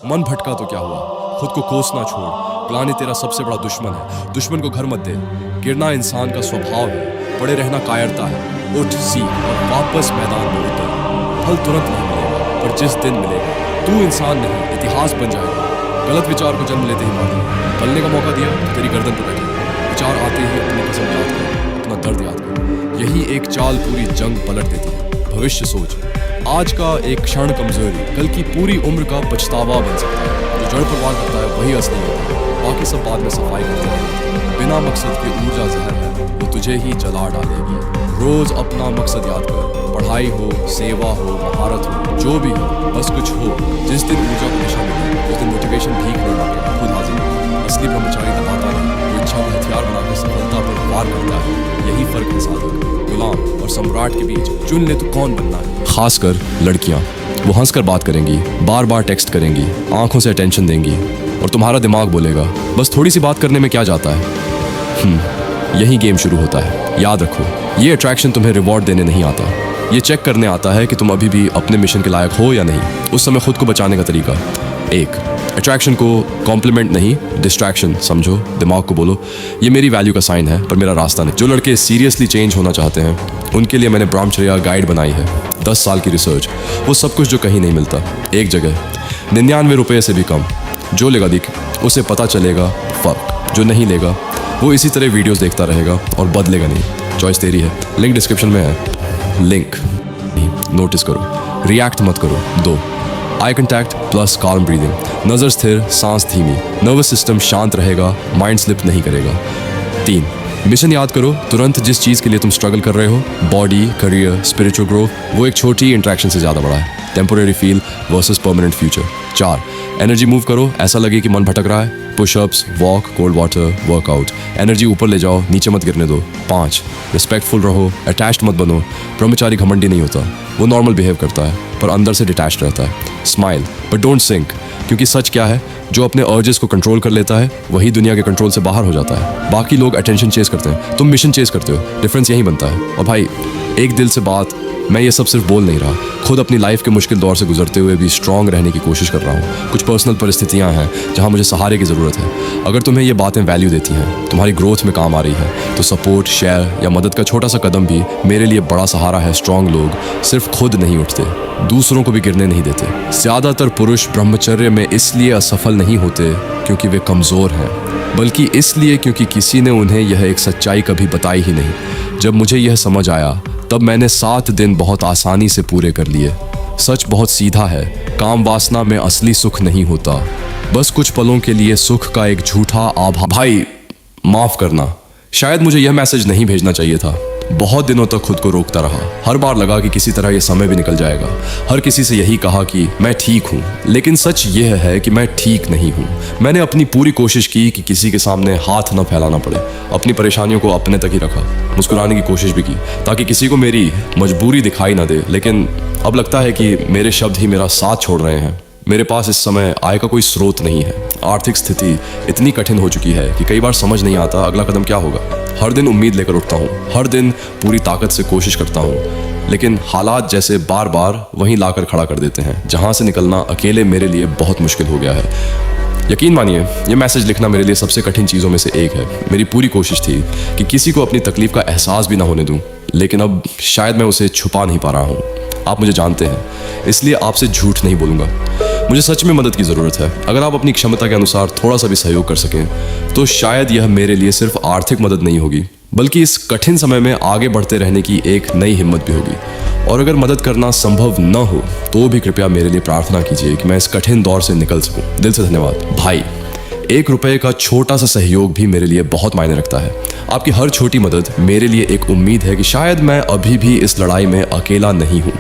मन भटका तो क्या हुआ, खुद को कोसना छोड़। ग्लानि तेरा सबसे बड़ा दुश्मन है, दुश्मन को घर मत दे। गिरना इंसान का स्वभाव है, पड़े रहना कायरता है। उठ, सीख और वापस मैदान में उतर। फल तुरंत नहीं मिलेगा, पर जिस दिन मिलेगा तू इंसान नहीं, इतिहास बन जाएगा। गलत विचार को जन्म लेते ही मार दिया, पलने का मौका दिया तो तेरी गर्दन पर बैठी। विचार आते ही अपनी कसम याद कर, अपना दर्द याद कर। यही एक चाल पूरी जंग पलट देती है। भविष्य सोच, आज का एक क्षण कमजोरी कल की पूरी उम्र का पछतावा बन सकता है। जो जड़ पर वार करता है वही असली होता है, बाकी सब बाद में सफाई करते हैं। बिना मकसद की ऊर्जा जहर है, वो तुझे ही जला डालेगी। रोज अपना मकसद याद कर, पढ़ाई हो, सेवा हो, महारत हो, जो भी हो, बस कुछ हो। जिस दिन ऊर्जा को दिशा मिले उस दिन मोटिवेशन भीख नहीं मांगेगा, खुद हाजिर है। असली ब्रह्मचारी दबाता नहीं, वो इच्छा को हथियार बनाकर सफलता पर वार करता है। यही फर्क है साधक, गुलाम और सम्राट के बीच। चुन ले तू कौन बनना है। खासकर लड़कियां, वो हंसकर बात करेंगी, बार बार टेक्स्ट करेंगी, आंखों से अटेंशन देंगी, और तुम्हारा दिमाग बोलेगा बस थोड़ी सी बात करने में क्या जाता है। यही गेम शुरू होता है। याद रखो, ये अट्रैक्शन तुम्हें रिवॉर्ड देने नहीं आता, ये चेक करने आता है कि तुम अभी भी अपने मिशन के लायक हो या नहीं। उस समय खुद को बचाने का तरीका, एक, अट्रैक्शन को कॉम्प्लीमेंट नहीं, डिस्ट्रैक्शन समझो। दिमाग को बोलो ये मेरी वैल्यू का साइन है, पर मेरा रास्ता नहीं। जो लड़के सीरियसली चेंज होना चाहते हैं उनके लिए मैंने ब्रह्मचर्या गाइड बनाई है। 10 साल की रिसर्च, वो सब कुछ जो कहीं नहीं मिलता एक जगह। 99 रुपये से भी कम। जो लेगा दिख, उसे पता चलेगा फ़र्क। जो नहीं लेगा वो इसी तरह वीडियोस देखता रहेगा और बदलेगा नहीं। चॉइस तेरी है, लिंक डिस्क्रिप्शन में है। लिंक नोटिस करो, रिएक्ट मत करो। 2, आई कंटैक्ट प्लस कॉल्म ब्रीदिंग, नज़र स्थिर, सांस धीमी, नर्वस सिस्टम शांत रहेगा, माइंड स्लिप नहीं करेगा। 3, मिशन याद करो, तुरंत जिस चीज़ के लिए तुम स्ट्रगल कर रहे हो, बॉडी, करियर, स्पिरिचुअल ग्रोथ, वो एक छोटी इंट्रैक्शन से ज़्यादा बड़ा है। Temporary feel versus permanent future. 4, energy move करो, ऐसा लगे कि मन भटक रहा है। Pushups, walk, cold water, workout. Energy ऊपर ले जाओ, नीचे मत गिरने दो। 5, रिस्पेक्टफुल रहो, अटैच्ड मत बनो। ब्रह्मचारी घमंडी नहीं होता, वो नॉर्मल बिहेव करता है पर अंदर से डिटैच्ड रहता है। स्माइल बट डोंट सिंक, क्योंकि सच क्या है, जो अपने अर्जेस को कंट्रोल कर लेता है वही दुनिया के कंट्रोल से बाहर हो जाता है। बाकी लोग अटेंशन चेस करते हैं, तुम मिशन चेस करते हो। डिफरेंस यही बनता है। और भाई, एक दिल से बात, मैं ये सब सिर्फ बोल नहीं रहा, खुद अपनी लाइफ के मुश्किल दौर से गुजरते हुए भी स्ट्रांग रहने की कोशिश कर रहा हूँ। कुछ पर्सनल परिस्थितियाँ हैं जहाँ मुझे सहारे की ज़रूरत है। अगर तुम्हें ये बातें वैल्यू देती हैं, तुम्हारी ग्रोथ में काम आ रही है, तो सपोर्ट, शेयर या मदद का छोटा सा कदम भी मेरे लिए बड़ा सहारा है। स्ट्रांग लोग सिर्फ खुद नहीं उठते, दूसरों को भी गिरने नहीं देते। ज़्यादातर पुरुष ब्रह्मचर्य में इसलिए असफल नहीं होते क्योंकि वे कमज़ोर हैं, बल्कि इसलिए क्योंकि किसी ने उन्हें यह एक सच्चाई कभी बताई ही नहीं। जब मुझे यह समझ आया तब मैंने 7 दिन बहुत आसानी से पूरे कर लिए। सच बहुत सीधा है, काम वासना में असली सुख नहीं होता, बस कुछ पलों के लिए सुख का एक झूठा आभा। भाई माफ करना, शायद मुझे यह मैसेज नहीं भेजना चाहिए था। बहुत दिनों तक खुद को रोकता रहा, हर बार लगा कि किसी तरह यह समय भी निकल जाएगा। हर किसी से यही कहा कि मैं ठीक हूँ, लेकिन सच यह है कि मैं ठीक नहीं हूँ। मैंने अपनी पूरी कोशिश की कि किसी के सामने हाथ न फैलाना पड़े, अपनी परेशानियों को अपने तक ही रखा, मुस्कुराने की कोशिश भी की ताकि किसी को मेरी मजबूरी दिखाई ना दे। लेकिन अब लगता है कि मेरे शब्द ही मेरा साथ छोड़ रहे हैं। मेरे पास इस समय आय का कोई स्रोत नहीं है, आर्थिक स्थिति इतनी कठिन हो चुकी है कि कई बार समझ नहीं आता अगला कदम क्या होगा। हर दिन उम्मीद लेकर उठता हूँ, हर दिन पूरी ताकत से कोशिश करता हूँ, लेकिन हालात जैसे बार बार वहीं लाकर खड़ा कर देते हैं जहाँ से निकलना अकेले मेरे लिए बहुत मुश्किल हो गया है। यकीन मानिए, ये मैसेज लिखना मेरे लिए सबसे कठिन चीज़ों में से एक है। मेरी पूरी कोशिश थी कि किसी को अपनी तकलीफ का एहसास भी ना होने दूँ, लेकिन अब शायद मैं उसे छुपा नहीं पा रहा हूँ। आप मुझे जानते हैं, इसलिए आपसे झूठ नहीं बोलूँगा। मुझे सच में मदद की ज़रूरत है। अगर आप अपनी क्षमता के अनुसार थोड़ा सा भी सहयोग कर सकें तो शायद यह मेरे लिए सिर्फ आर्थिक मदद नहीं होगी, बल्कि इस कठिन समय में आगे बढ़ते रहने की एक नई हिम्मत भी होगी। और अगर मदद करना संभव न हो तो भी कृपया मेरे लिए प्रार्थना कीजिए कि मैं इस कठिन दौर से निकल सकूं। दिल से धन्यवाद भाई। 1 रुपये का छोटा सा सहयोग भी मेरे लिए बहुत मायने रखता है। आपकी हर छोटी मदद मेरे लिए एक उम्मीद है कि शायद मैं अभी भी इस लड़ाई में अकेला नहीं हूँ।